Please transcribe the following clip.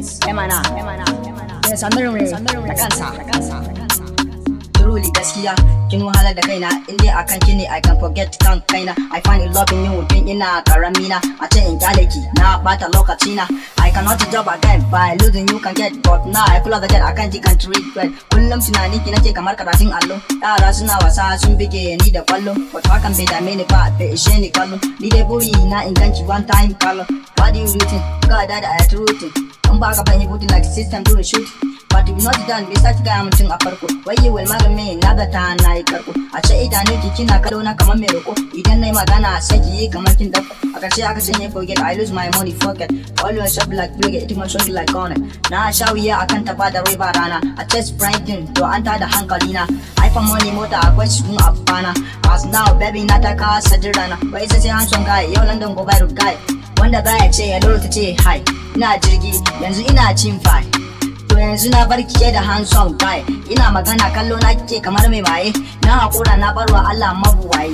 Prince, Emana, Samirin da kansa. Truly gaskiya, kin wahala da kaina, in dai akan ki ne I can forget kan kaina. I find it loving you tun ina karamina, a ce in kyale ki na bata lokacina. I cannot jump again by losing you can get, but now I feel that I can't regret. Kullum tunanin ki nake kamar karatun allo, yara suna wasa sun bige ni da kwallo, but hakan bai dame ni ba, bai ishe ni kallo. Ni dai buri na in ganki one time kallo. What do you think? God that I routine. In ba ka fahimci booty like system to the shoot. But if not done, bai sake gaya mutum a farko. Wai yi will marry me na da ta na yi karko. A ce idanu ki kina kallo na kamar mai roko. Idan na yi magana sai ki yi kamar kin dauko. A karshe aka ce ne forget, I lose my money forget. Always shop like plug, it must show like on it. Na sha wuya akan ta ba da rai ba rana. A chest pranking to an ta da hankali na. iPhone money mota akwai shi a bana. As now baby na ta kasa jirana. Wai sai handsome guy, yau London go viral guy. Wanda baya ce ya lura ta ce hi. Ina jirgi yanzu ina cin fai. To yanzu na bar kike da handsome guy. Ina magana kallo na kike kamar mai maye. Na hakura na barwa Allah mabuwaye.